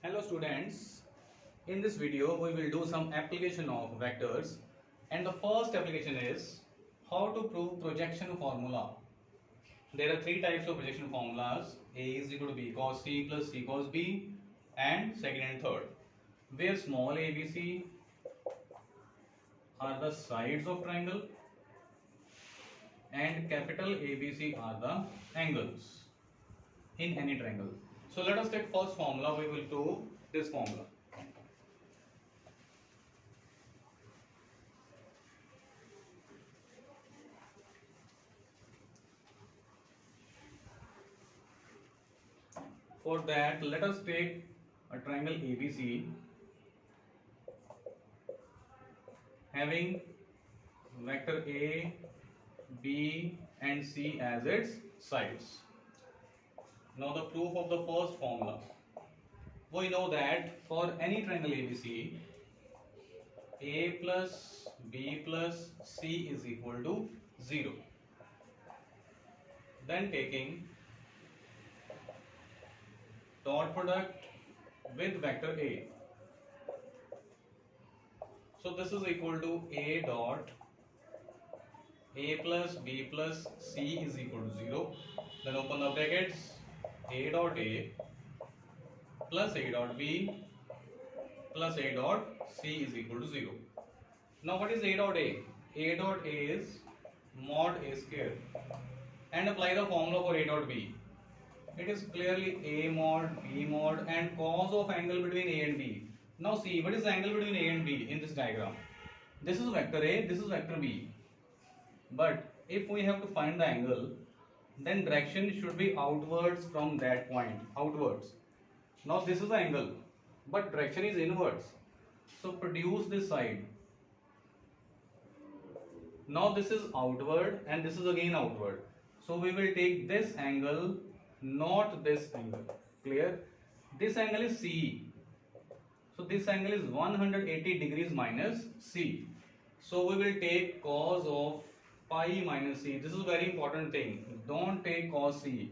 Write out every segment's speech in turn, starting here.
Hello students, in this video we will do some application of vectors, and the first application is how to prove projection formula. There are three types of projection formulas: A is equal to B cos C plus C cos B, and second and third, where small a, b, c are the sides of triangle and capital A, B, C are the angles in any triangle. So let us take first formula. We will prove this formula. For that, let us take a triangle ABC having vector A, B and C as its sides. Now the proof of the first formula. We know that for any triangle ABC, A plus B plus C is equal to 0. Then taking dot product with vector A. So this is equal to A dot A plus B plus C is equal to 0. Then open the brackets. A dot A plus A dot B plus A dot C is equal to 0. Now what is A dot A? A dot A is mod A square. And apply the formula for A dot B. It is clearly A mod, B mod and cos of angle between A and B. Now see, what is the angle between A and B in this diagram? This is vector A, this is vector B. But if we have to find the angle, then direction should be outwards from that point, outwards. Now this is the angle, but direction is inwards. So produce this side. Now this is outward and this is again outward. So we will take this angle, not this angle. Clear? This angle is C. So this angle is 180 degrees minus C. So we will take cos of pi minus C. This is a very important thing. Don't take cos C.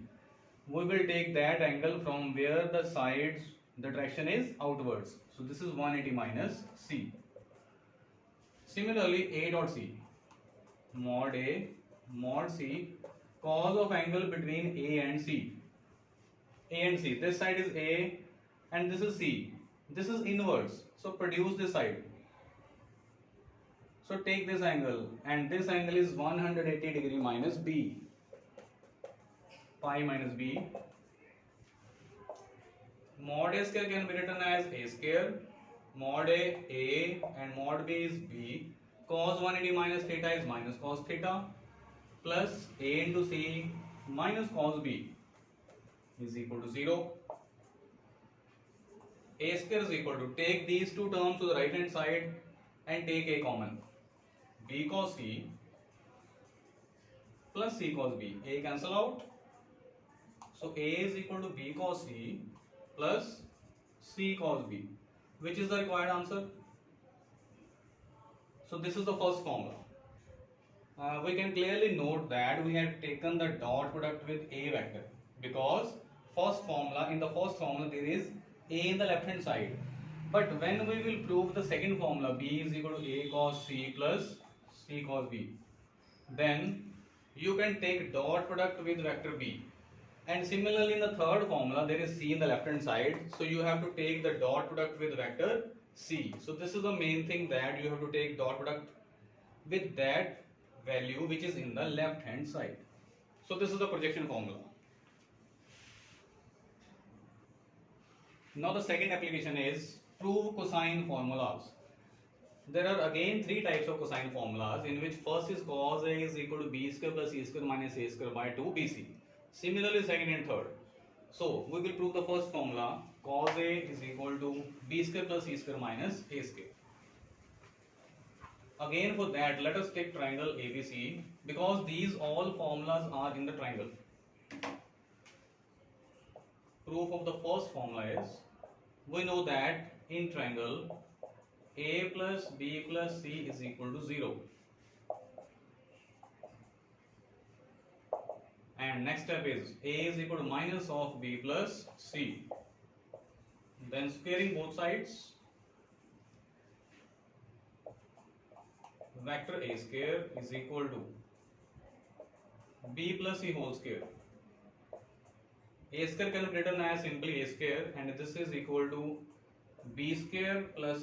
We will take that angle from where the sides, the direction is outwards. So this is 180 minus C. Similarly, A dot C. Mod A, mod C, cos of angle between A and C. A and C. This side is A and this is C. This is inwards. So produce this side. So take this angle and this angle is 180 degree minus B. Pi minus B. Mod A square can be written as A square. Mod A and mod B is B. Cos 180 minus theta is minus cos theta plus A into C minus cos B is equal to 0. A square is equal to, take these two terms to the right hand side and take A common. B cos C plus C cos B. A cancel out. So A is equal to B cos C plus C cos B. Which is the required answer? So this is the first formula. We can clearly note that we have taken the dot product with A vector, because in the first formula there is A in the left hand side. But when we will prove the second formula, B is equal to A cos C plus C cos B, then you can take dot product with vector B. And similarly in the third formula there is C in the left hand side, so you have to take the dot product with vector C. So this is the main thing, that you have to take dot product with that value which is in the left hand side. So this is the projection formula. Now the second application is prove cosine formulas. There are again three types of cosine formulas, in which first is cos A is equal to B square plus C square minus A square by 2 BC. Similarly second and third. So we will prove the first formula, cos A is equal to B square plus C square minus A square. Again for that, let us take triangle ABC, because these all formulas are in the triangle. Proof of the first formula is, we know that in triangle A plus B plus C is equal to 0. And next step is A is equal to minus of B plus C. then squaring both sides, vector a square is equal to b plus c whole square. A square can be written as simply a square, and this is equal to b square plus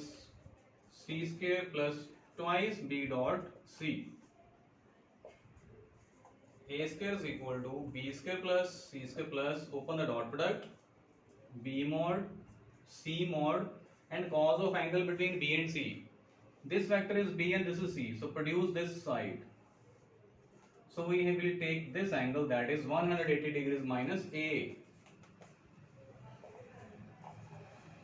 c square plus twice b dot c. A square is equal to b square plus c square plus, open the dot product, b mod c mod, and cos of angle between b and c. This vector is b and this is c, so produce this side. So we will take this angle, that is 180 degrees minus a.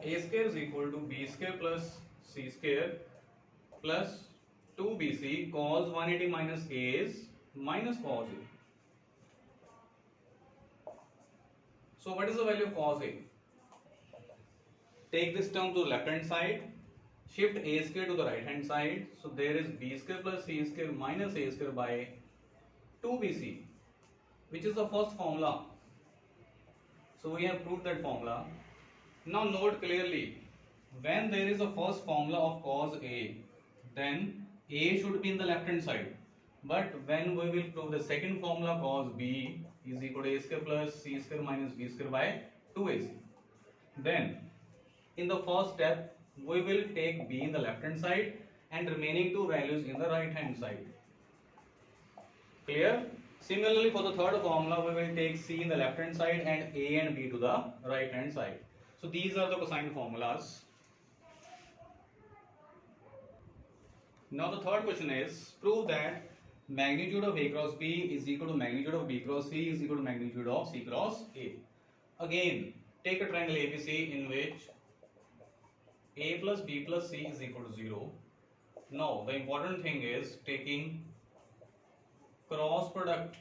A square is equal to b square plus c square plus 2bc, cos 180 minus a is minus cos a. So what is the value of cos a? Take this term to the left hand side, shift a square to the right hand side, so there is b square plus c square minus a square by 2bc, which is the first formula. So we have proved that formula. Now note clearly, when there is a first formula of cos a, then a should be in the left hand side. But when we will prove the second formula, cos b is equal to a square plus c square minus b square by 2ac, then in the first step we will take b in the left hand side and remaining two values in the right hand side. Clear? Similarly, for the third formula, we will take c in the left hand side and a and b to the right hand side. So these are the cosine formulas. Now the third question is, prove that magnitude of a cross b is equal to magnitude of b cross c is equal to magnitude of c cross a. Again, take a triangle ABC in which a plus b plus c is equal to 0. Now the important thing is taking cross product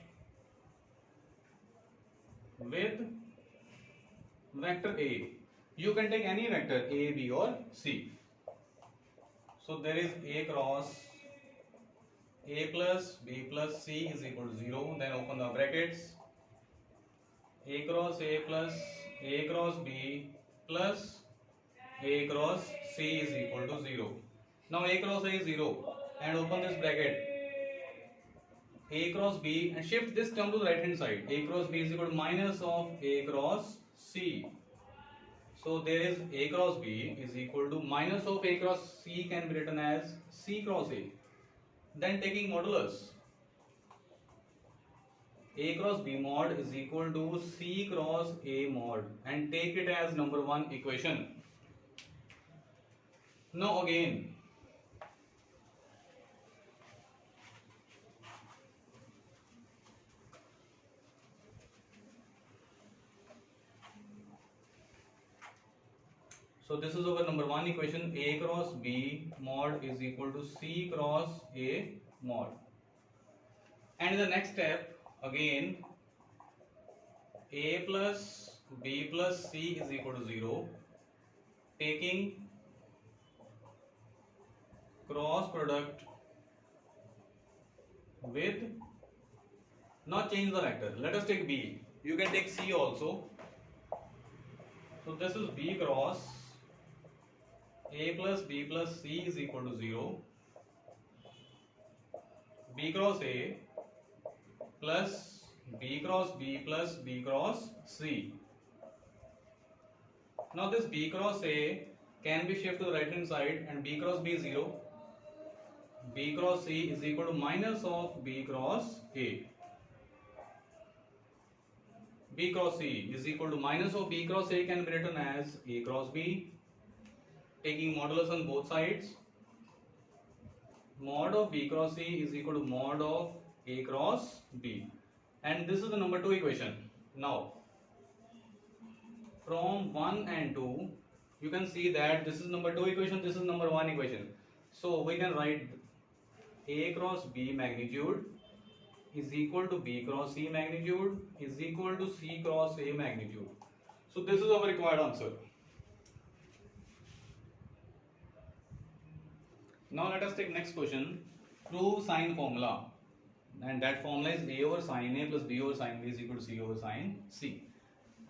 with vector a. You can take any vector a, b or c. So there is a cross a plus b plus c is equal to 0. Then open the brackets. A cross a plus a cross b plus a cross c is equal to 0. Now a cross a is 0 and open this bracket. A cross b and shift this term to the right hand side. A cross b is equal to minus of a cross c. So there is a cross b is equal to minus of a cross c can be written as c cross a. Then taking modulus, a cross b mod is equal to c cross a mod, and take it as number 1 equation. Now again, so this is our number 1 equation, a cross b mod is equal to c cross a mod. And in the next step, again, a plus b plus c is equal to 0, taking cross product with, not change the vector, let us take b, you can take c also. So this is b cross a plus b plus c is equal to 0, b cross a plus b cross b plus b cross c. Now this b cross a can be shifted to the right hand side and b cross b is 0. B cross c is equal to minus of b cross a. B cross c is equal to minus of b cross a can be written as a cross b. Taking modulus on both sides, mod of b cross c is equal to mod of a cross b, and this is the number 2 equation. Now from 1 and 2 you can see that this is number 2 equation, this is number 1 equation. So we can write a cross b magnitude is equal to b cross c magnitude is equal to c cross a magnitude. So this is our required answer. Now let us take next question. Prove sine formula, and that formula is a over sine a plus b over sine b is equal to c over sine c.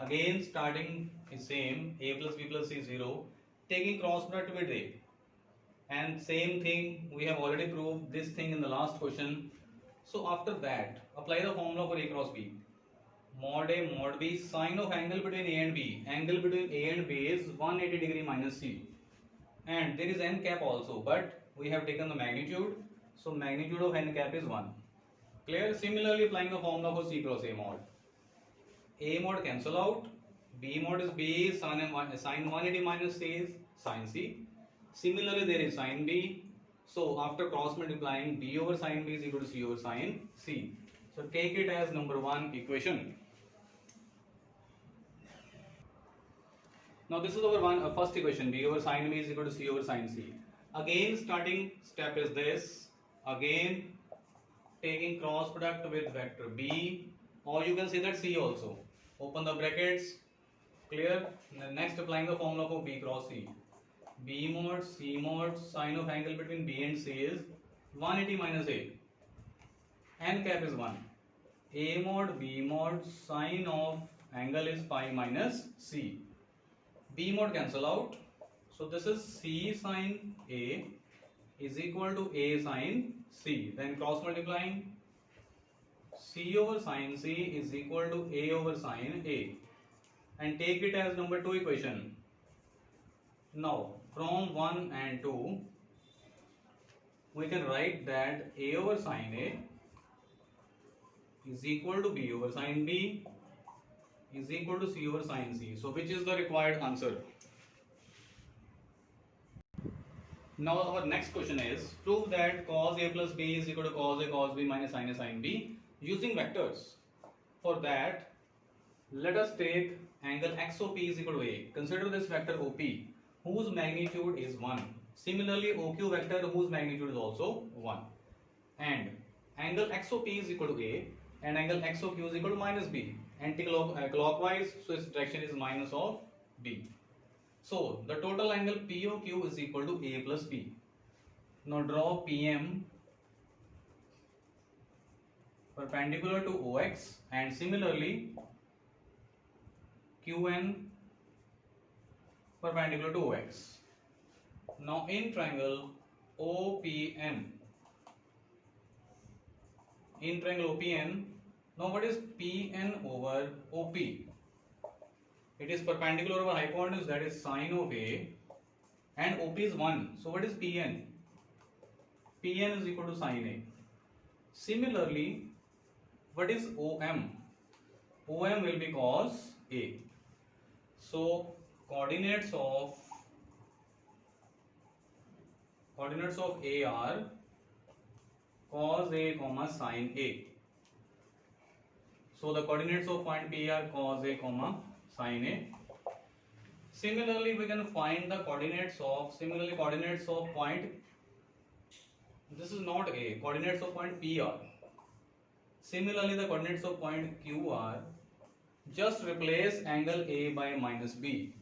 Again starting is same, a plus b plus c 0, taking cross product with a. And same thing, we have already proved this thing in the last question. So after that, apply the formula for a cross b. Mod a mod b, sine of angle between a and b. Angle between a and b is 180 degree minus c. And there is n cap also, but we have taken the magnitude. So magnitude of n cap is 1. Clear? Similarly, applying the formula for c cross a mod. A mod cancel out. B mod is b, sin 180 minus c is sin c. Similarly, there is sin b. So after cross multiplying, b over sin b is equal to c over sin c. So take it as number 1 equation. Now this is our first equation, b over sin b is equal to c over sin c. Again starting step is this. Again taking cross product with vector b, or you can say that c also. Open the brackets. Clear? Then next applying the formula for b cross c. B mod c mod sine of angle between b and c is 180 minus a. N cap is 1. A mod b mod sine of angle is pi minus c. B mod cancel out. So this is c sine a is equal to a sine c. Then cross multiplying, c over sine c is equal to a over sine a. And take it as number 2 equation. Now from 1 and 2, we can write that a over sine a is equal to b over sine b is equal to c over sine c. So which is the required answer? Now our next question is, prove that cos a plus b is equal to cos a cos b minus sin a sin b using vectors. For that, let us take angle XOP is equal to a. Consider this vector OP whose magnitude is 1. Similarly, OQ vector whose magnitude is also 1. And angle XOP is equal to a and angle XOQ is equal to minus b. Anti-clockwise, so its direction is minus of b. So the total angle POQ is equal to a plus b. Now draw PM perpendicular to OX and similarly QN perpendicular to OX. Now in triangle OPN, now what is PN over OP? It is perpendicular over hypotenuse, that is sine of A, and OP is 1. So what is PN? PN is equal to sine A. Similarly, what is OM? OM will be cos A. So coordinates of A are cos A comma sine A. So the coordinates of point P are cos A comma sine A. Similarly, we can find the coordinates of point, this is not A, coordinates of point P are. Similarly, the coordinates of point Q are, just replace angle A by minus B.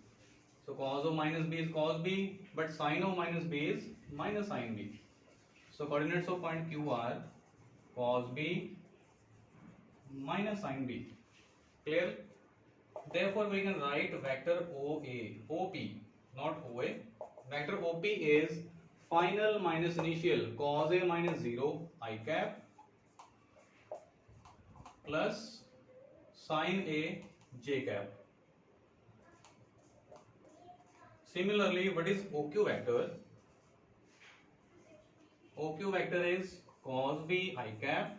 So cos of minus B is cos B, but sine of minus B is minus sine B. So coordinates of point Q are cos B minus sine B. Clear? Therefore, we can write vector OP, not OA. Vector OP is final minus initial cos A minus 0 I cap plus sin A j cap. Similarly, what is OQ vector? OQ vector is cos B I cap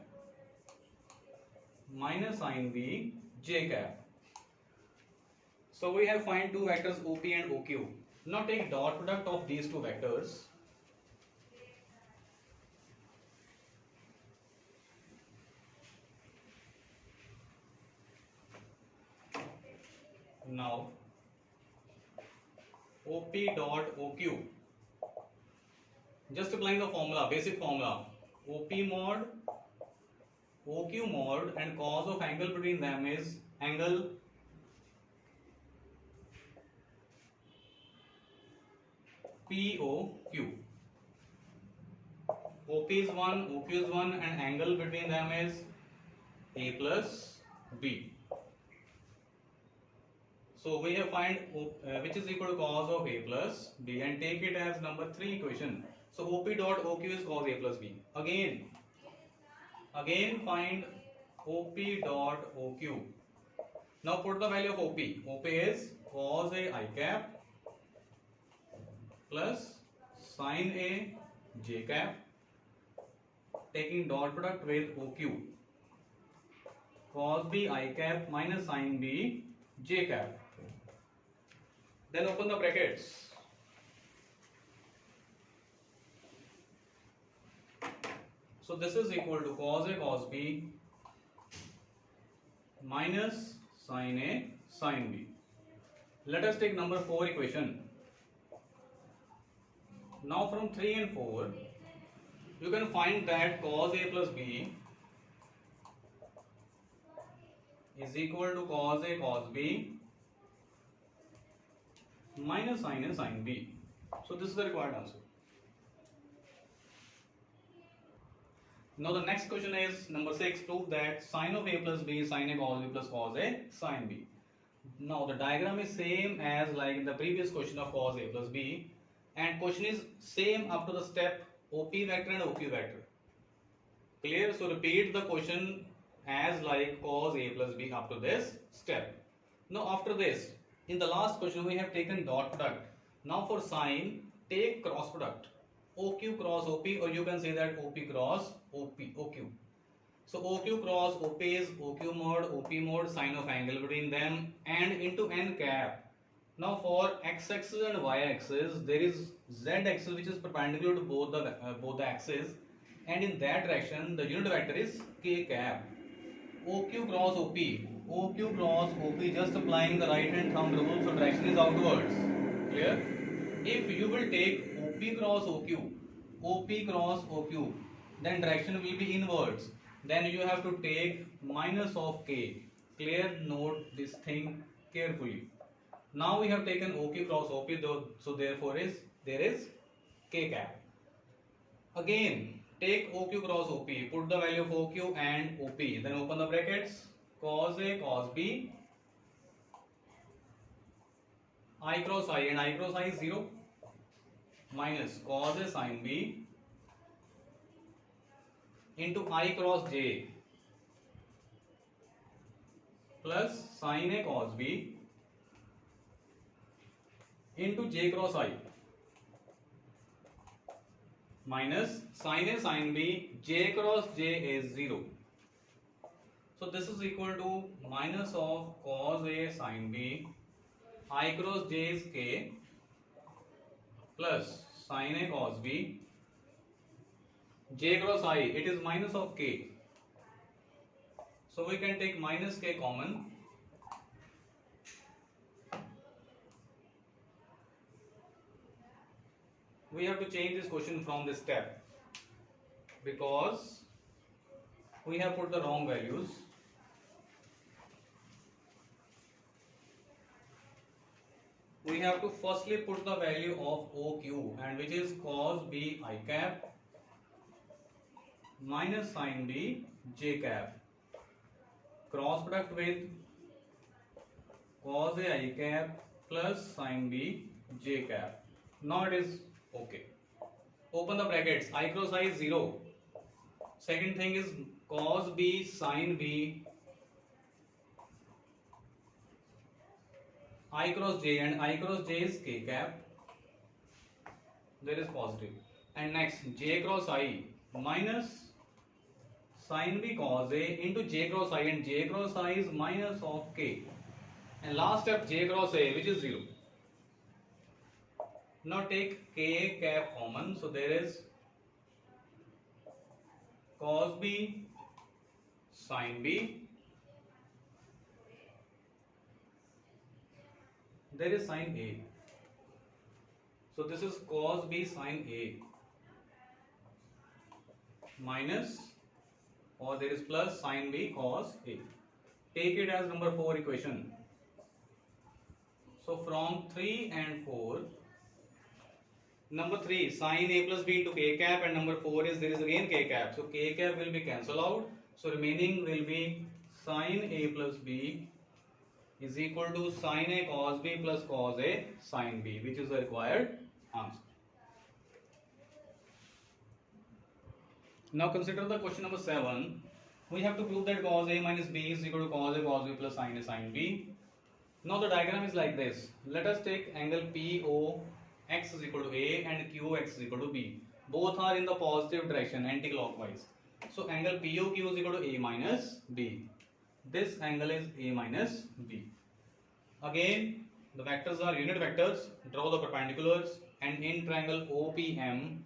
minus sin B j cap. So we have find two vectors OP and OQ. Now take dot product of these two vectors. Now OP dot OQ. Just applying the formula, basic formula. OP mod, OQ mod, and cos of angle between them is angle POQ. OP is 1, OQ is 1, and angle between them is A plus B. So we have find which is equal to cos of a plus b and take it as number 3 equation. So OP dot OQ is cos a plus b. Again find OP dot OQ. Now put the value of OP. OP is cos a I cap plus sin a j cap, taking dot product with OQ. Cos b I cap minus sin b j cap. Then open the brackets. So this is equal to cos a cos b minus sin a sin b. Let us take number 4 equation. Now from 3 and 4, you can find that cos a plus b is equal to cos a cos b minus sin a sin b. So this is the required answer. Now the next question is number 6. Prove that sin of a plus b is sin a cos b plus cos a sin b. Now the diagram is same as like in the previous question of cos a plus b, and question is same up to the step OP vector and OQ vector. Clear? So repeat the question as like cos a plus b up to this step. Now after this, in the last question we have taken dot product. Now for sin, take cross product. OQ cross OP, or you can say that OP cross OQ. So OQ cross OP is OQ mod, OP mod, sine of angle between them, and into n cap. Now for x axis and y axis, there is z axis which is perpendicular to both the axes, and in that direction the unit vector is k cap. OQ cross OP, OQ cross OP, just applying the right hand thumb rule, so direction is outwards. Clear? If you will take OP cross OQ, OP cross OQ, then direction will be inwards. Then you have to take minus of k. Clear? Note this thing carefully. Now we have taken OQ cross OP, so therefore there is k cap. Again take OQ cross OP, put the value of OQ and OP, then open the brackets. Cos a cos b, I cross I, and I cross I is 0, minus cos a sin b into I cross j plus sin a cos b into j cross I minus sin a sin b, j cross j is 0. So this is equal to minus of cos a sin b, I cross j is k, plus sin a cos b, j cross I, it is minus of k. So we can take minus k common. We have to change this question from this step because we have put the wrong values. We have to firstly put the value of OQ, and which is cos b I cap minus sin b j cap, cross product with cos a I cap plus sin b j cap. Now it is okay. Open the brackets. I cross I is 0. Second thing is cos b sin b I cross j, and I cross j is k cap. There is positive. And next j cross I minus sin b cos a into j cross I, and j cross I is minus of k. And last step j cross a, which is 0. Now take k cap common, so there is cos b sin b, there is sin a, so this is cos b sin a minus, or there is plus sin b cos a. Take it as number 4 equation. So from 3 and 4, number 3 sin a plus b into k cap, and number 4 is there is again k cap, so k cap will be cancelled out, so remaining will be sin a plus b is equal to sin A cos B plus cos A sin B, which is the required answer. Now consider the question number 7. We have to prove that cos A minus B is equal to cos A cos B plus sin A sin B. Now the diagram is like this. Let us take angle POX is equal to A and QX is equal to B. Both are in the positive direction, anti-clockwise. So angle POQ is equal to A minus B. This angle is A minus B. Again, the vectors are unit vectors. Draw the perpendiculars, and in triangle OPM,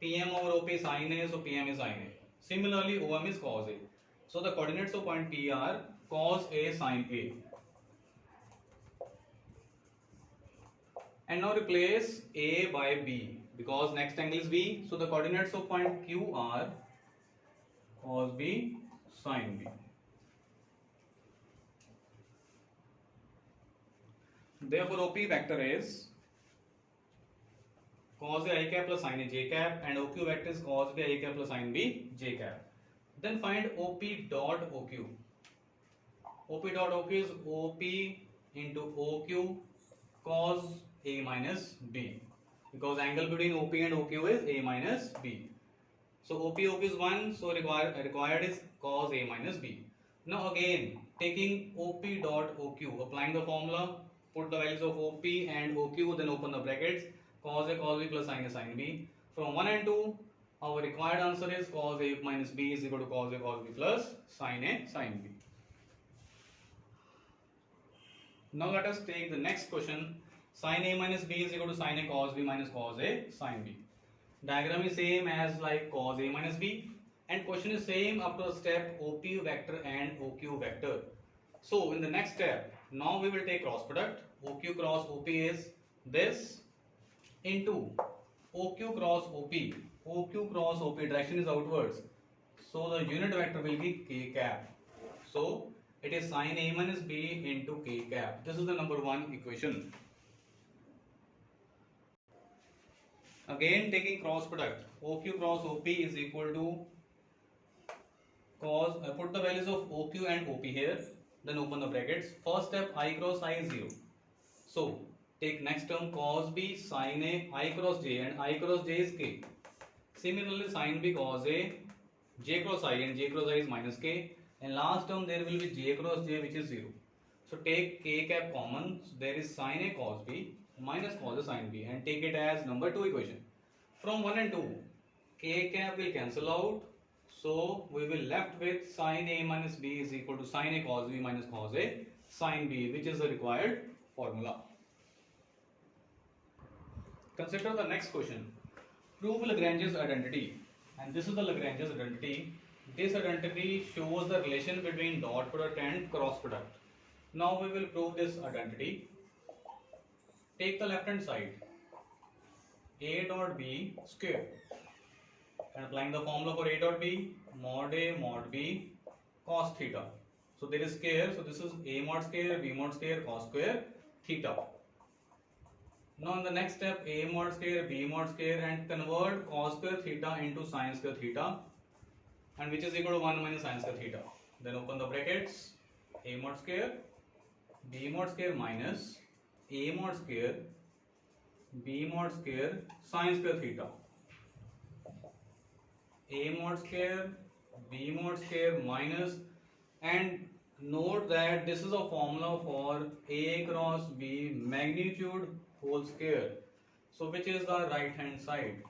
PM over OP is sin A, so PM is sin A. Similarly, OM is cos A. So the coordinates of point P are cos A sin A. And now replace A by B, because next angle is B. So the coordinates of point Q are cos B sin B. Therefore, OP vector is cos A I cap plus sin A j cap, and OQ vector is cos B I cap plus sin B j cap. Then find OP dot OQ. OP dot OQ is OP into OQ cos A minus B, because angle between OP and OQ is A minus B. So OP is 1, so required is cos A minus B. Now again, taking OP dot OQ, applying the formula, put the values of OP and OQ, then open the brackets, cos A cos B plus sin A sin B. From 1 and 2, our required answer is cos A minus B is equal to cos A cos B plus sin A sin B. Now let us take the next question. Sin A minus B is equal to sin A cos B minus cos A sin B. Diagram is same as like cos A minus B, and question is same up to the step OP vector and OQ vector. So in the next step, now we will take cross product. OQ cross OP is this into OQ cross OP. OQ cross OP, direction is outwards, so the unit vector will be k cap. So it is sin A minus B into k cap. This is the number 1 equation. Again, taking cross product, OQ cross OP is equal to cos, put the values of OQ and OP here, then open the brackets. First step, I cross I is 0. So take next term cos B sin A I cross J, and I cross J is K. Similarly, sin B cos A J cross I, and J cross I is minus K. And last term there will be J cross J, which is 0. So take K cap common. So there is sin A cos B minus cos A sin B, and take it as number 2 equation. From 1 and 2, K cap will cancel out. So we will left with sin A minus B is equal to sin A cos B minus cos A sin B, which is the required formula. Consider the next question. Prove Lagrange's identity. And this is the Lagrange's identity. This identity shows the relation between dot product and cross product. Now we will prove this identity. Take the left hand side, A dot B square, and applying the formula for A dot B, mod A mod B cos theta. So there is square, so this is A mod square, B mod square, cos square theta. Now in the next step, A mod square, B mod square, and convert cos square theta into sin square theta, and which is equal to 1 minus sin square theta. Then open the brackets, A mod square, B mod square minus A mod square, B mod square, sin square theta. A mod square, B mod square minus, and note that this is a formula for A cross B magnitude whole square. So which is the right hand side?